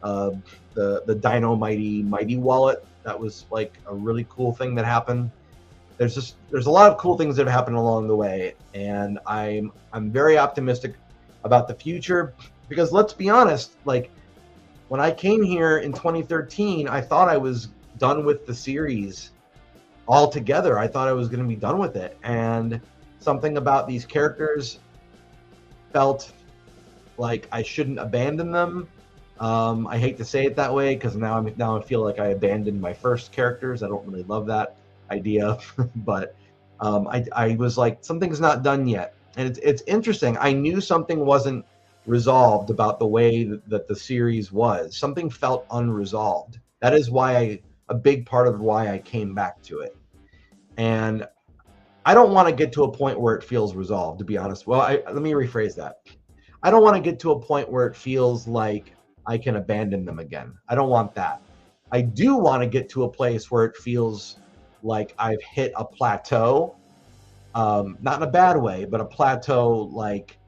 the Dino Mighty wallet. That was like a really cool thing that happened. There's a lot of cool things that have happened along the way, and I'm very optimistic about the future, because let's be honest, like when I came here in 2013, I thought I was done with the series altogether. I thought I was going to be done with it, and something about these characters felt like I shouldn't abandon them. I hate to say it that way, because now I feel like I abandoned my first characters. I don't really love that idea, but I was like, something's not done yet. And it's interesting. I knew something wasn't resolved about the way that the series was. Something felt unresolved. That is why a big part of why I came back to it. And I don't want to get to a point where it feels resolved, to be honest. Well, let me rephrase that. I don't want to get to a point where it feels like I can abandon them again. I don't want that. I do want to get to a place where it feels like I've hit a plateau. Not in a bad way, but a plateau, like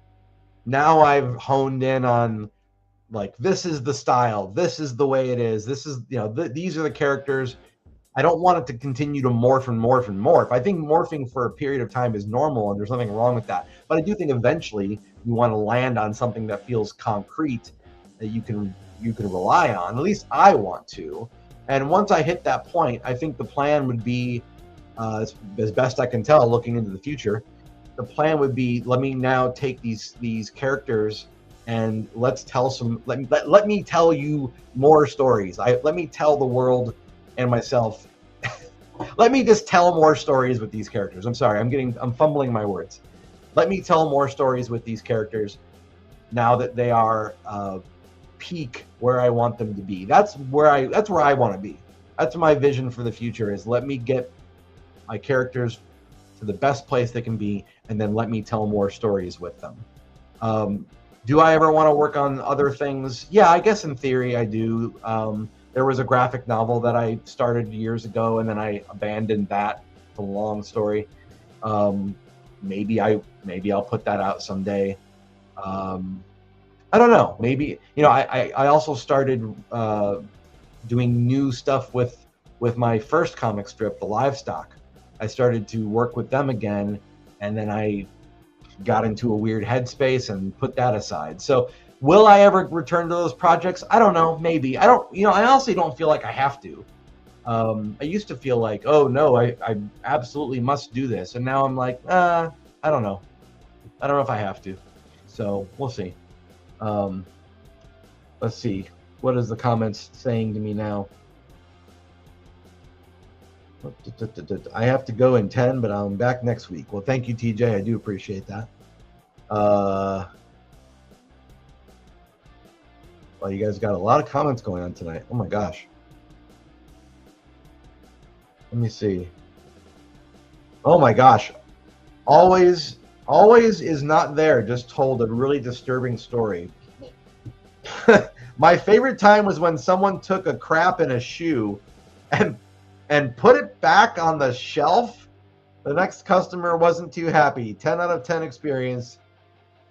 now I've honed in on, like, this is the style, this is the way it is, this is, these are the characters. I don't want it to continue to morph and morph and morph. I think morphing for a period of time is normal, and there's nothing wrong with that. But I do think eventually you want to land on something that feels concrete, that you can rely on. At least I want to. And once I hit that point, I think the plan would be, as best I can tell, looking into the future, the plan would be, let me now take these characters and let me tell you more stories. Let me tell the world and myself. Let me just tell more stories with these characters. I'm sorry, I'm fumbling my words. Let me tell more stories with these characters now that they are peak where I want them to be. That's where I want to be. That's my vision for the future, is let me get my characters to the best place they can be, and then let me tell more stories with them. Do I ever want to work on other things? Yeah, I guess in theory I do. There was a graphic novel that I started years ago, and then I abandoned that. It's a long story. Maybe I'll put that out someday. I don't know. Maybe, you know, I also started doing new stuff with my first comic strip, the Livestock. I started to work with them again, and then I got into a weird headspace and put that aside. So will I ever return to those projects? I don't know. Maybe. I don't, you know, I honestly don't feel like I have to. I used to feel like, oh no, I absolutely must do this. And now I'm like, I don't know. I don't know if I have to. So we'll see. Let's see. What is the comments saying to me now? I have to go in 10, but I'm back next week. Well, thank you, TJ. I do appreciate that. Well, you guys got a lot of comments going on tonight. Oh my gosh. Let me see. Oh my gosh. Always is not there. Just told a really disturbing story. My favorite time was when someone took a crap in a shoe and put it back on the shelf. The next customer wasn't too happy. 10 out of 10 experience.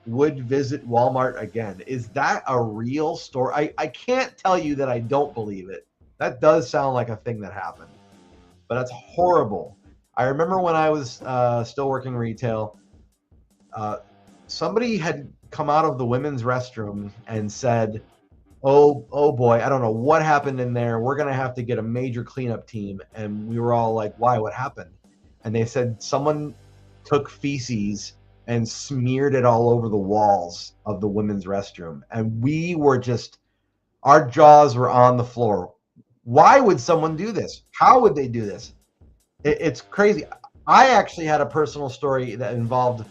Would visit Walmart again. Is that a real story? I can't tell you that I don't believe it. That does sound like a thing that happened. But that's horrible. I remember when I was still working retail, somebody had come out of the women's restroom and said, oh boy, I don't know what happened in there. We're going to have to get a major cleanup team. And we were all like, why? What happened? And they said someone took feces and smeared it all over the walls of the women's restroom. And we were just, our jaws were on the floor. Why would someone do this? How would they do this? It's crazy. I actually had a personal story that involved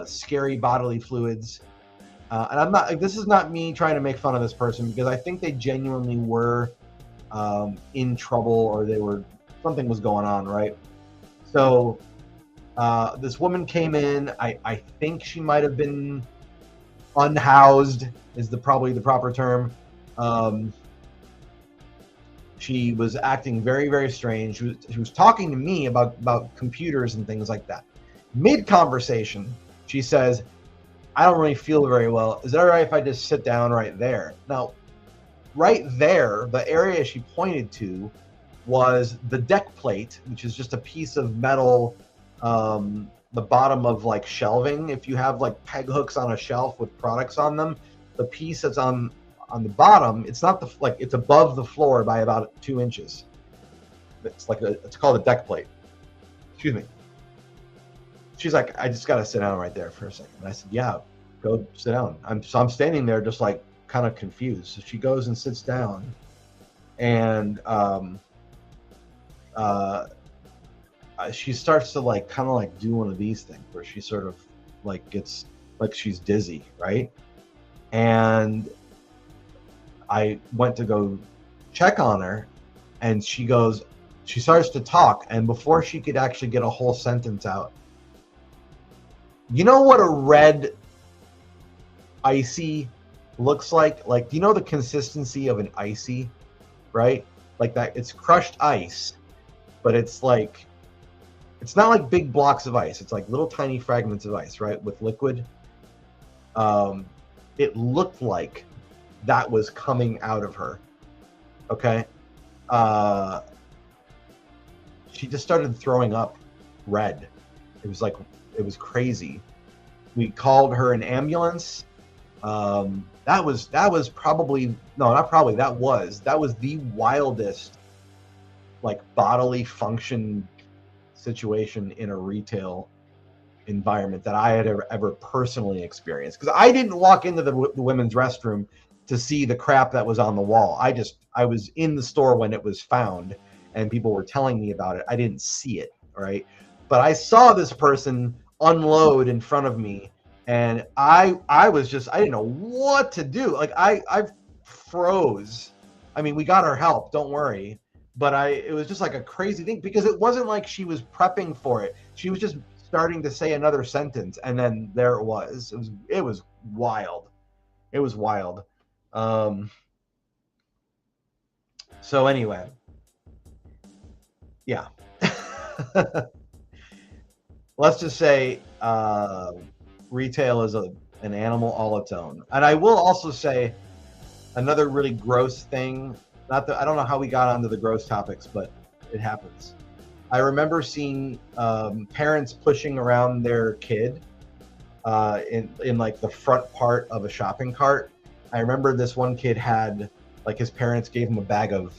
scary bodily fluids. And I'm not, this is not me trying to make fun of this person, because I think they genuinely were in trouble, or something was going on, right? So this woman came in. I think she might have been unhoused, is probably the proper term. She was acting very, very strange. She was talking to me about computers and things like that. Mid-conversation, she says, I don't really feel very well. Is it all right if I just sit down right there? Now, right there, the area she pointed to was the deck plate, which is just a piece of metal, the bottom of like shelving. If you have like peg hooks on a shelf with products on them, the piece that's on the bottom, it's not it's above the floor by about 2 inches. It's called a deck plate. Excuse me. She's like, I just got to sit down right there for a second. And I said, yeah, go sit down. I'm standing there just like kind of confused. So she goes and sits down, and she starts to like kind of like do one of these things where she sort of like gets like she's dizzy, right? And I went to go check on her, and she starts to talk, and before she could actually get a whole sentence out, you know what a red icy looks like? Like, do you know the consistency of an icy, right? Like that, it's crushed ice, but it's like, it's not like big blocks of ice. It's like little tiny fragments of ice, right? With liquid. It looked like that was coming out of her. Okay. She just started throwing up red. It was crazy. We called her an ambulance. That was probably, no, not probably, that was the wildest like bodily function situation in a retail environment that I had ever personally experienced. Because I didn't walk into the women's restroom to see the crap that was on the wall. I was in the store when it was found, and people were telling me about it. I didn't see it, right? But I saw this person unload in front of me, and I didn't know what to do. Like I froze. I mean, we got her help, don't worry. But it was just like a crazy thing, because it wasn't like she was prepping for it. she was just starting to say another sentence, and then there it was. It was wild. It was wild. So anyway, yeah. Let's just say retail is an animal all its own. And I will also say another really gross thing. Not that I don't know how we got onto the gross topics, but it happens. I remember seeing parents pushing around their kid in like the front part of a shopping cart. I remember this one kid had, like, his parents gave him a bag of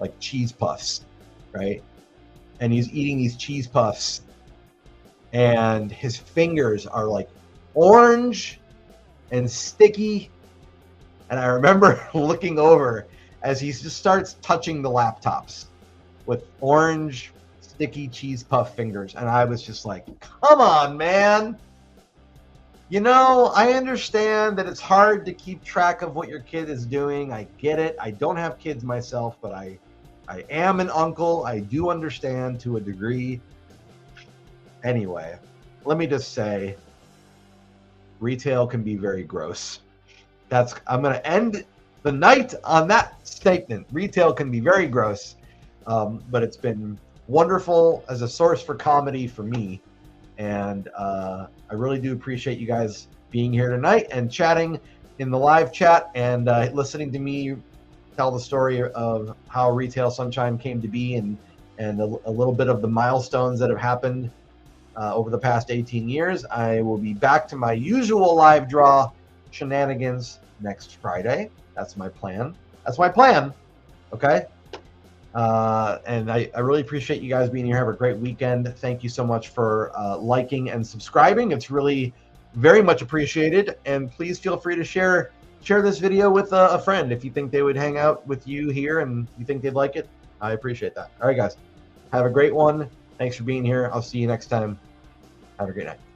like cheese puffs, right? And he's eating these cheese puffs, and his fingers are like orange and sticky. And I remember looking over as he just starts touching the laptops with orange, sticky cheese puff fingers. And I was just like, come on, man. You know, I understand that it's hard to keep track of what your kid is doing. I get it. I don't have kids myself, but I am an uncle. I do understand to a degree. Anyway, let me just say, retail can be very gross. I'm going to end the night on that statement. Retail can be very gross, but it's been wonderful as a source for comedy for me. And I really do appreciate you guys being here tonight and chatting in the live chat and listening to me tell the story of how Retail Sunshine came to be and a little bit of the milestones that have happened over the past 18 years. I will be back to my usual LiveDraw shenanigans next Friday. That's my plan. Okay. And I really appreciate you guys being here. Have a great weekend. Thank you so much for liking and subscribing. It's really very much appreciated. And please feel free to share this video with a friend if you think they would hang out with you here and you think they'd like it. I appreciate that. All right, guys. Have a great one. Thanks for being here. I'll see you next time. Have a great night.